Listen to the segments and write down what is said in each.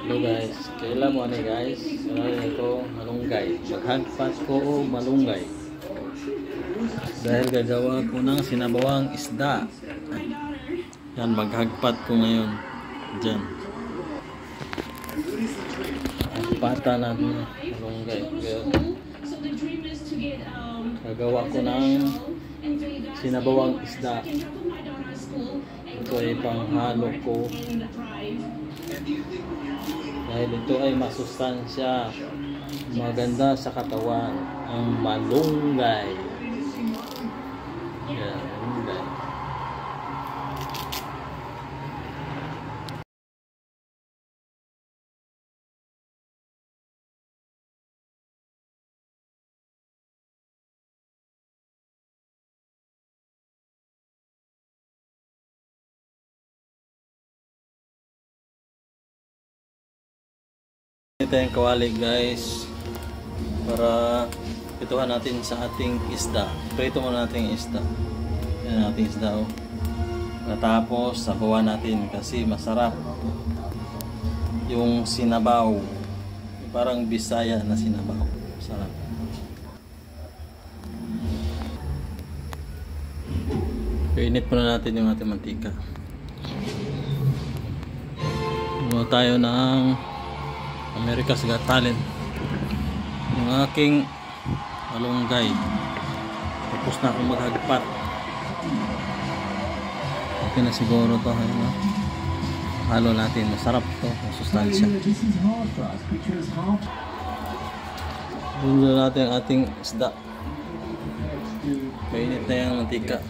Hello guys, kailan mo ni guys? Ano ito, malunggay. Maghagpat ko o malunggay. Dahil gagawa ko ng sinabawang isda. Yan, maghagpat ko ngayon. Diyan. Hagpatan natin malunggay. Gagawa ko ng sinabawang isda. Ito ay panghalo ko. Dahil ito ay masustansya, maganda sa katawan, ang malunggay. Yan, malunggay. Ito yung kawali guys, para pituhan natin sa ating isda. Prito muna natin yung isda. Yan ang ating isda, oh. Tapos sabawan natin kasi masarap yung sinabaw, parang Bisaya na sinabaw. Sarap. Init muna natin yung ating mantika. Gumawa tayo ng America's Got Talent. Yung aking malunggay. Tapos na akong maghagpat. Okay na siguro to. Halo natin. Masarap to. Masustansya. Bunso natin ang ating isda. Mainit na yung mantika.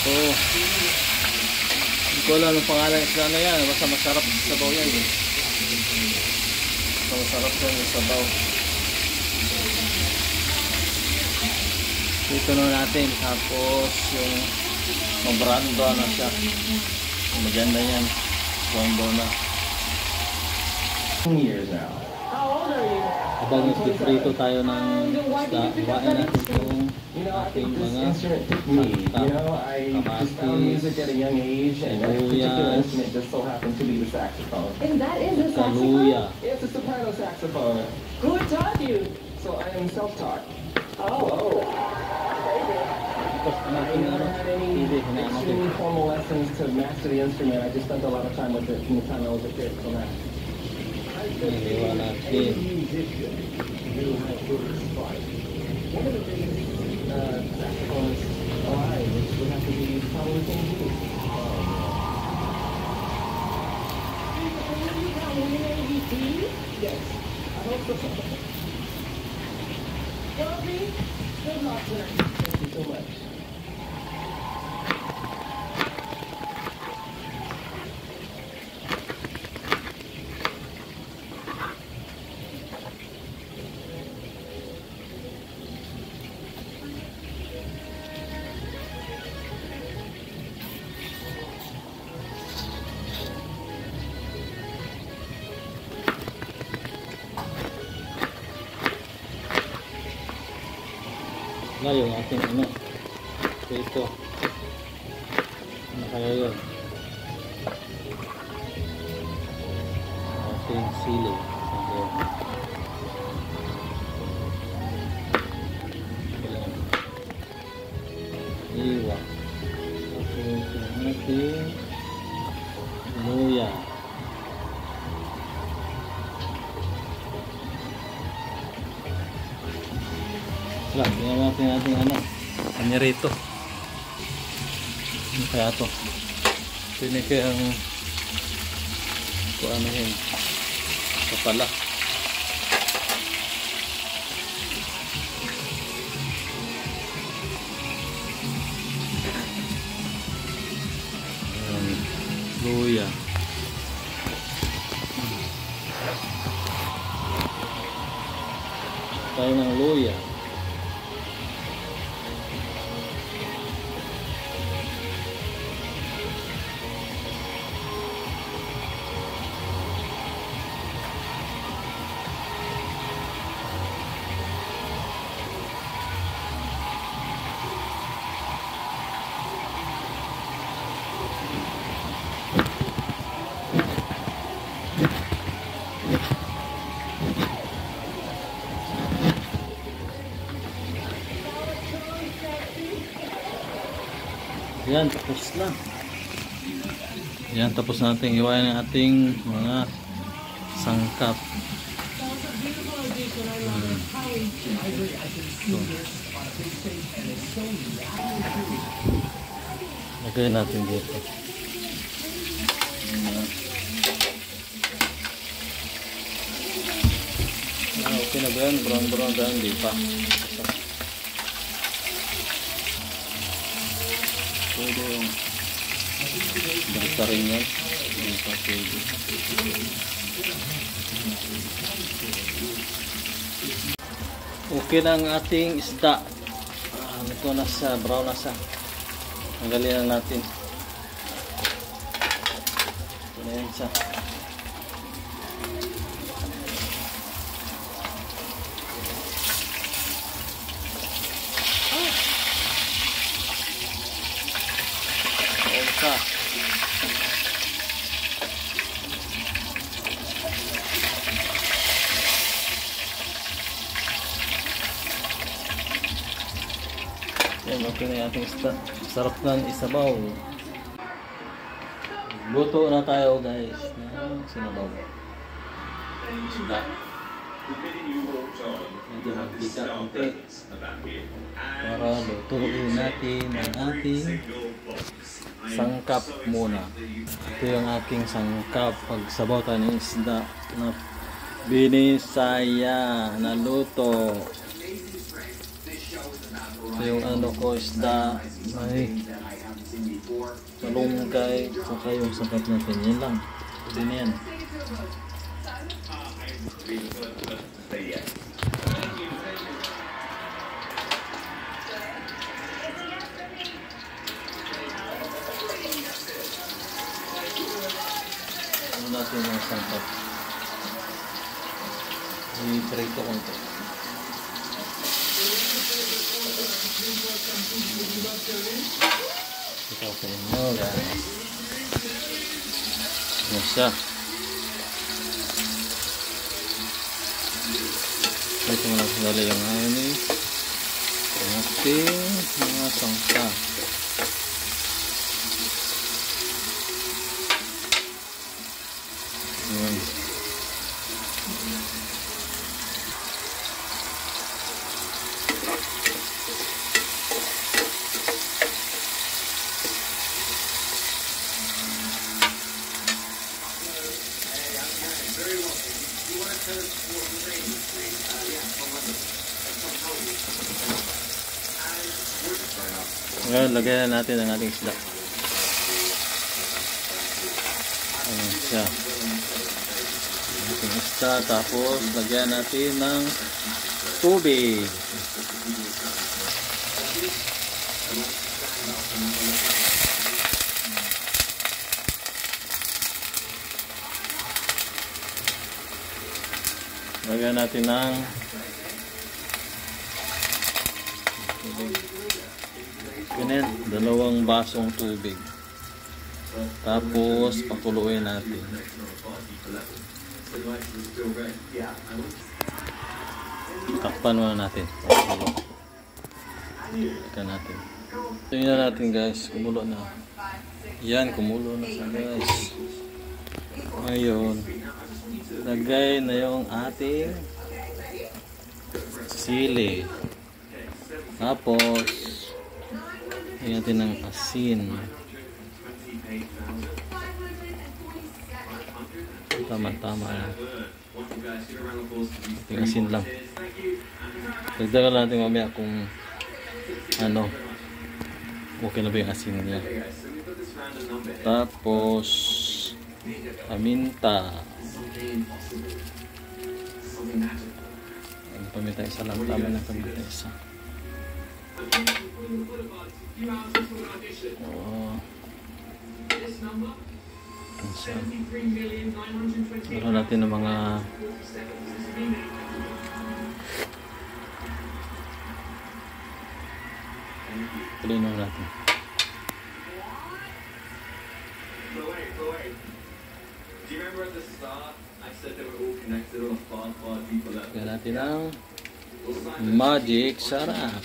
So, hindi ko alam ang pangalan ng isla na yan. Basta masarap sa sabaw yan. Basta masarap yan sa sabaw. Ito na natin. Tapos yung mabrando na siya. Maganda yan. Brando na. Years now. How old are you? Habang nagpiprito tayo ng isda, iwain natin itong ating mga I found music at a young age, and that particular instrument just so happened to be the saxophone. And that is a Kaluya. saxophone? It's a soprano saxophone. Who taught you? So I am self-taught. Oh. Tapos ang I ating never had any extremely formal lessons to master the instrument. I just spent a lot of time with it from the time I was a kid. So that. iwa natin. One of the biggest saxophones alive would have to be probably King Jude. Yes, I hope so. Dorothy, good luck tonight. Thank you so much. Na yung ating ano. Ito. Ano kaya yun? Ating sili. Ayan. Iwa. Tapos yung ating luya. Wala, tingnan natin ating ano, panirito. Ano kaya ito? Pwede kayang kung ano yun, kapala. Luya. Tayo ng luya. Yan, tapos na. Yan, tapos natin hiwain ang ating mga sangkap. Lagay natin dito. Okay na ba yan? Brown dahil hindi pa. Pwede yung basta rin yan. Hindi pa pwede. Okay na ang ating isda. Ito na siya, brown na siya. Tanggalin na natin. Ito na yan siya. Isa. Yan, okay na yung ating isda. Sarap ng isabaw. Luto na tayo guys ng sinabaw. Isda. Medyo magkita konti. Para lutuin natin ang ating sangkap muna. Ito yung aking sangkap. Pagsabaw tayo ng isda na binisaya na luto. Ito yung ano ko isda. May malunggay. Saka yung sangkap natin. Yan lang. Pwede na yan. Natin yung sangkap. I-prito konti. Ito sa inyo guys. Ano siya? Ito mo nagsasali yung ating mga sangkap. Ngayon, lagyan na natin ang ating isda. Ayan siya. Ating isda, tapos lagyan natin ng tubig. Lagyan natin ng tubig. Ganyan, 2 basong tubig. Tapos pakuluin natin. Takpan muna natin. Takpan natin. Tingnan natin guys, kumulo na. Yan, kumulo na siya guys. Ngayon, lagay na yung ating sili. Tapos lagyan natin ng asin. Tama-tama na. Ating asin lang. Dagdagan natin mamaya kung ano, okay na ba yung asin niya. Tapos paminta. Ang paminta isa lang. Tama na paminta isa. Meron natin ng mga palinom natin. Kaya natin ang magic sarap.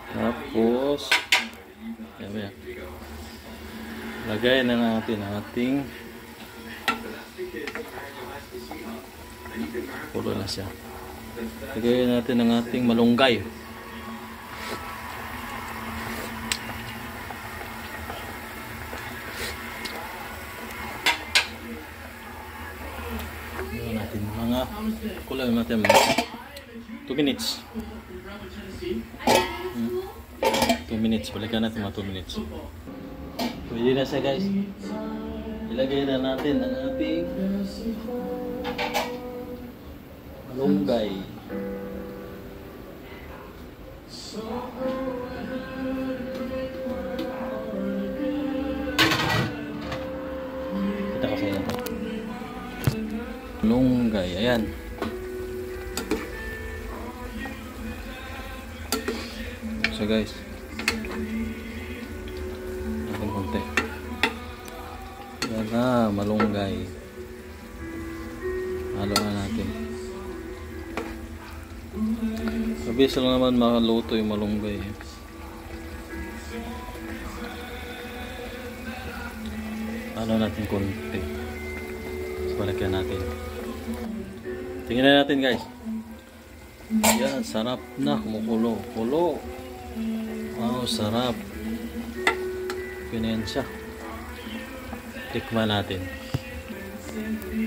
Tapos, yan. Lagay na natin ang ating pulo na siya. Lagay natin ang ating malunggay. Lagay natin mga kulay natin 2 minutes. 2 minutes, balikan natin mga 2 minutes. Pwede na siya guys. Ilagay na natin ang ating malunggay. Kita ko sa inyo. Malunggay, ayan. So guys, natin konti. Yan na, malunggay. Halo na natin. Mabilis lang naman makaluto yung malunggay. Halo natin konti. Balikan natin. Tingnan natin guys. Yan, sarap na, kumukulo. Kulo. Wow, sarap. Ganyan siya. Tikman natin.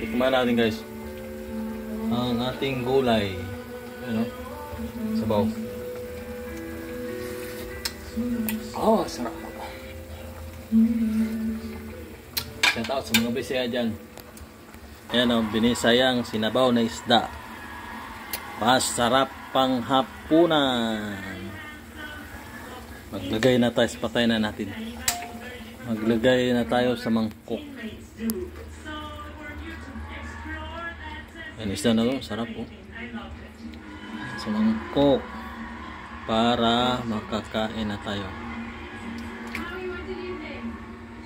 Tikman natin guys. Ang ating gulay. Ano? Sabaw. Oh, sarap. Shout out sa mga bisaya dyan. Ayan o, binisayang sinabaw na isda. Masarap pang hapunan. Maglagay na tayo, patay na natin. Maglagay na tayo sa mangkok. Yan, isda na to, sarap po. Sa mangkok. Para makakain na tayo.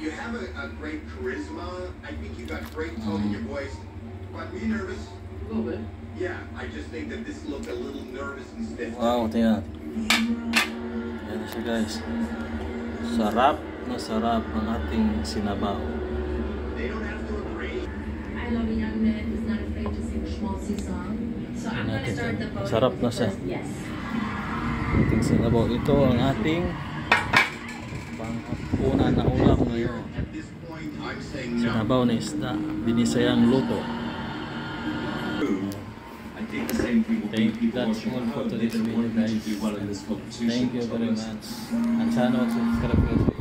You have a great charisma. I think you got great tone in your voice. But were you nervous? A little bit. Yeah, I just think that this looked a little nervous and stiff. Wow, tingnan. Yan na siya guys. Sarap na sarap ang ating sinabaw. They don't have to agree. I love a young man who's not afraid to sing a schmaltzy song. So I'm going to start the voting. Sarap na siya. Yes. Ating sinabaw. Ito ang ating panghapunan na ulam ngayon. At this point, I'm saying no. Sinabaw na isda. Binisayang luto. I think the same thing will be people That's watching all at for home. today's They don't video want you guys. to do well in this competition. Thank you So very let's- much. And sana subscribe kayo.